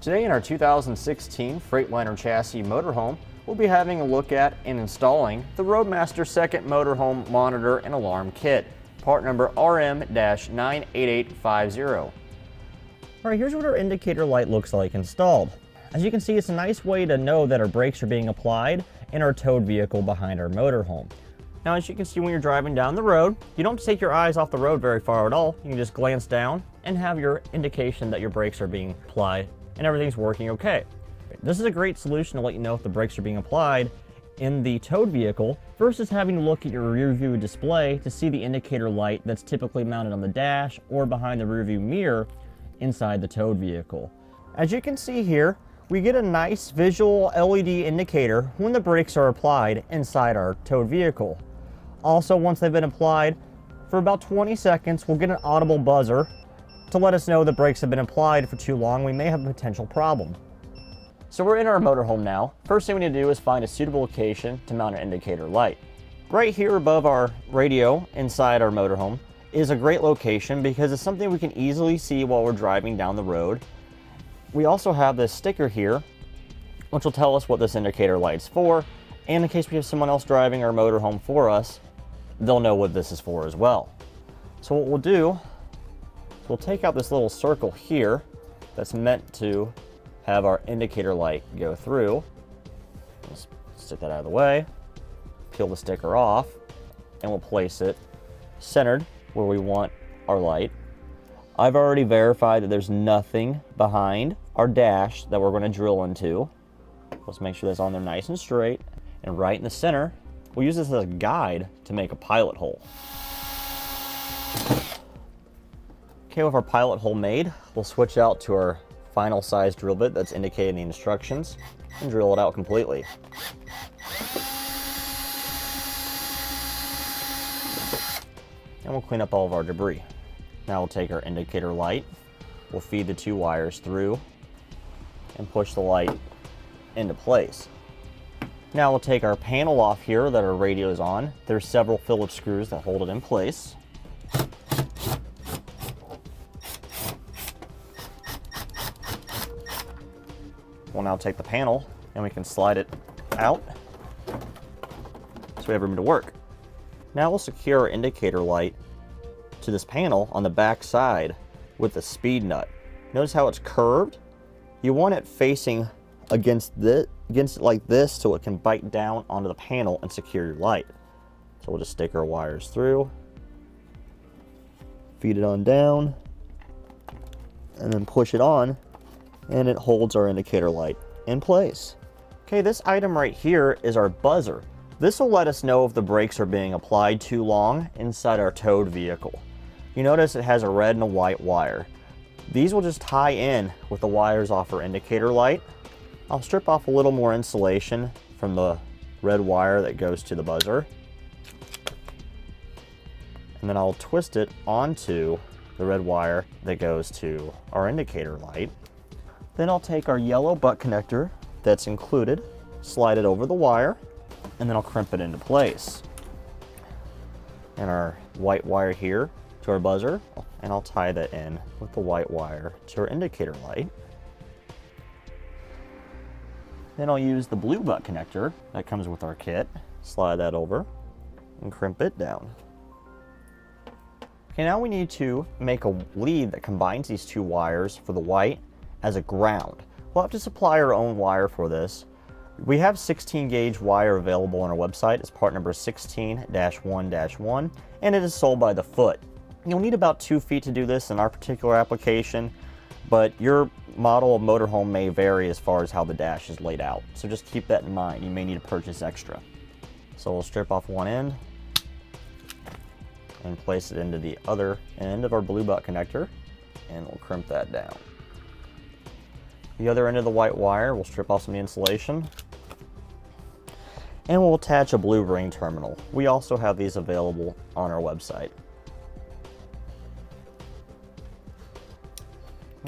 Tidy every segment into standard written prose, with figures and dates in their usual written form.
Today in our 2016 Freightliner chassis motorhome, we'll be having a look at and installing the Roadmaster Second Motorhome Monitor and Alarm Kit, part number RM-98850. Alright, here's what our indicator light looks like installed. As you can see, it's a nice way to know that our brakes are being applied in our towed vehicle behind our motorhome. Now, as you can see when you're driving down the road, you don't take your eyes off the road very far at all. You can just glance down and have your indication that your brakes are being applied and everything's working okay. This is a great solution to let you know if the brakes are being applied in the towed vehicle versus having to look at your rear view display to see the indicator light that's typically mounted on the dash or behind the rear view mirror inside the towed vehicle. As you can see here, we get a nice visual LED indicator when the brakes are applied inside our towed vehicle. Also, once they've been applied for about 20 seconds, we'll get an audible buzzer to let us know the brakes have been applied for too long. We may have a potential problem. So we're in our motorhome now. First thing we need to do is find a suitable location to mount an indicator light. Right here above our radio inside our motorhome is a great location because it's something we can easily see while we're driving down the road. We also have this sticker here, which will tell us what this indicator light's for, and in case we have someone else driving our motorhome for us, they'll know what this is for as well. So what we'll do, we'll take out this little circle here that's meant to have our indicator light go through. Let's stick that out of the way, peel the sticker off, and we'll place it centered where we want our light. I've already verified that there's nothing behind our dash that we're going to drill into. Let's make sure that's on there nice and straight. And right in the center, we'll use this as a guide to make a pilot hole. Okay, with our pilot hole made, we'll switch out to our final size drill bit that's indicating the instructions and drill it out completely. And we'll clean up all of our debris. Now we'll take our indicator light, we'll feed the two wires through and push the light into place. Now we'll take our panel off here that our radio is on. There's several Phillips screws that hold it in place. We'll now take the panel and we can slide it out so we have room to work. Now we'll secure our indicator light to this panel on the back side with the speed nut. Notice how it's curved? You want it facing against it like this so it can bite down onto the panel and secure your light. So we'll just stick our wires through, feed it on down, and then push it on, and it holds our indicator light in place. Okay, this item right here is our buzzer. This will let us know if the brakes are being applied too long inside our towed vehicle. You notice it has a red and a white wire. These will just tie in with the wires off our indicator light. I'll strip off a little more insulation from the red wire that goes to the buzzer. And then I'll twist it onto the red wire that goes to our indicator light. Then I'll take our yellow butt connector that's included, slide it over the wire, and then I'll crimp it into place. And our white wire here to our buzzer, and I'll tie that in with the white wire to our indicator light. Then I'll use the blue butt connector that comes with our kit, slide that over, and crimp it down. Okay, now we need to make a lead that combines these two wires for the white as a ground. We'll have to supply our own wire for this. We have 16 gauge wire available on our website. It's part number 16-1-1, and it is sold by the foot. You'll need about 2 feet to do this in our particular application, but your model of motorhome may vary as far as how the dash is laid out. So just keep that in mind. You may need to purchase extra. So we'll strip off one end and place it into the other end of our blue butt connector, and we'll crimp that down. The other end of the white wire, we'll strip off some insulation, and we'll attach a blue ring terminal. We also have these available on our website.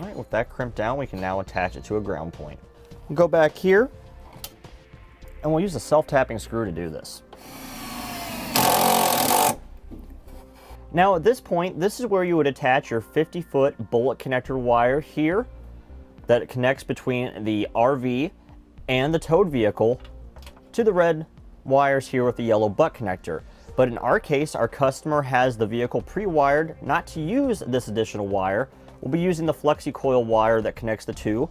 All right, with that crimped down, we can now attach it to a ground point. We'll go back here, and we'll use a self-tapping screw to do this. Now at this point, this is where you would attach your 50-foot bullet connector wire here. that connects between the RV and the towed vehicle to the red wires here with the yellow butt connector. But in our case, our customer has the vehicle pre-wired not to use this additional wire. We'll be using the flexi coil wire that connects the two,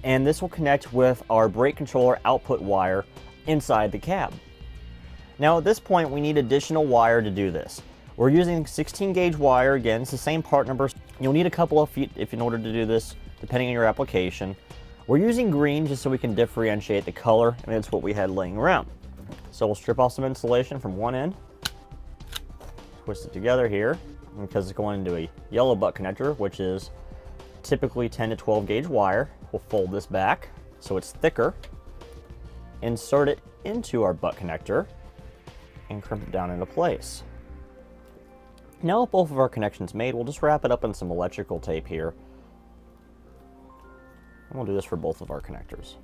and this will connect with our brake controller output wire inside the cab. Now at this point, we need additional wire to do this. We're using 16 gauge wire. Again, it's the same part numbers. You'll need a couple of feet in order to do this, depending on your application. We're using green just so we can differentiate the color, and it's what we had laying around. So we'll strip off some insulation from one end, twist it together here, because it's going into a yellow butt connector, which is typically 10 to 12 gauge wire. We'll fold this back so it's thicker, insert it into our butt connector, and crimp it down into place. Now with both of our connections made, we'll just wrap it up in some electrical tape here. And we'll do this for both of our connectors.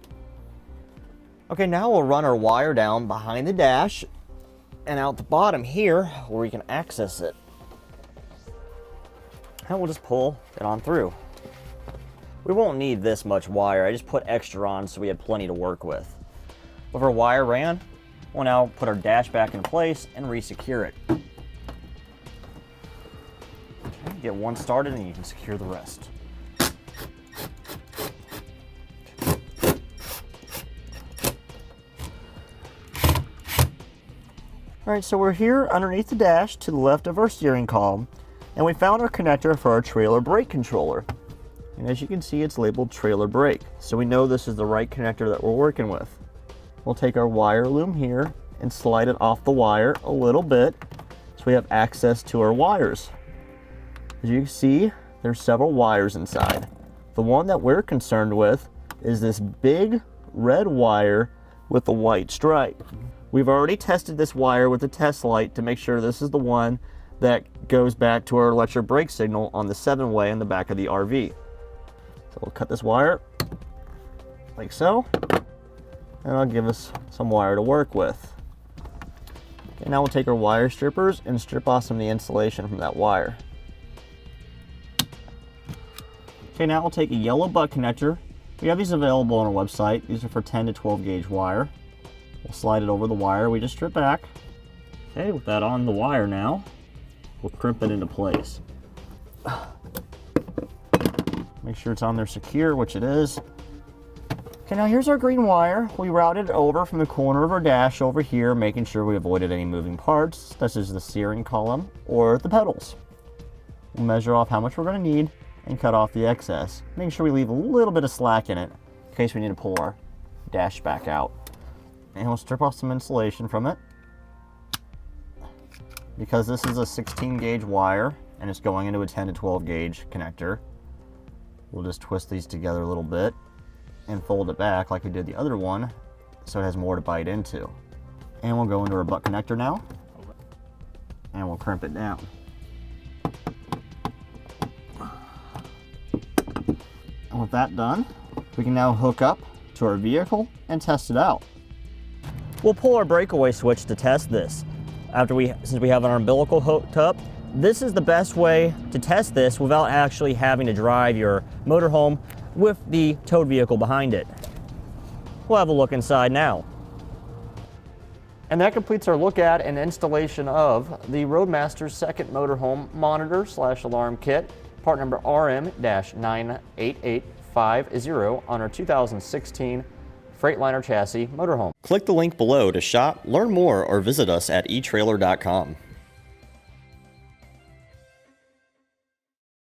Okay, now we'll run our wire down behind the dash and out the bottom here where we can access it. And we'll just pull it on through. We won't need this much wire. I just put extra on so we had plenty to work with. With our wire ran, we'll now put our dash back in place and re-secure it. Okay, get one started and you can secure the rest. Alright, so we're here underneath the dash to the left of our steering column, and we found our connector for our trailer brake controller. And as you can see, it's labeled trailer brake, so we know this is the right connector that we're working with. We'll take our wire loom here and slide it off the wire a little bit so we have access to our wires. As you can see, there's several wires inside. The one that we're concerned with is this big red wire with the white stripe. We've already tested this wire with a test light to make sure this is the one that goes back to our electric brake signal on the 7-way in the back of the RV. So we'll cut this wire like so, and that'll give us some wire to work with. Okay, now we'll take our wire strippers and strip off some of the insulation from that wire. Okay, now we'll take a yellow butt connector. We have these available on our website. These are for 10 to 12 gauge wire. We'll slide it over the wire we just stripped back. Okay, with that on the wire now, we'll crimp it into place. Make sure it's on there secure, which it is. Okay, now here's our green wire. We routed it over from the corner of our dash over here, making sure we avoided any moving parts, such as the steering column or the pedals. We'll measure off how much we're going to need and cut off the excess. Make sure we leave a little bit of slack in it in case we need to pull our dash back out. And we'll strip off some insulation from it. Because this is a 16 gauge wire and it's going into a 10 to 12 gauge connector, we'll just twist these together a little bit and fold it back like we did the other one so it has more to bite into. And we'll go into our butt connector now and we'll crimp it down. And with that done, we can now hook up to our vehicle and test it out. We'll pull our breakaway switch to test this. Since we have our umbilical hooked up, this is the best way to test this without actually having to drive your motorhome with the towed vehicle behind it. We'll have a look inside now. And that completes our look at and installation of the Roadmaster Second Motorhome Monitor / Alarm Kit, part number RM-98850 on our 2016 Freightliner chassis motorhome. Click the link below to shop, learn more, or visit us at Etrailer.com.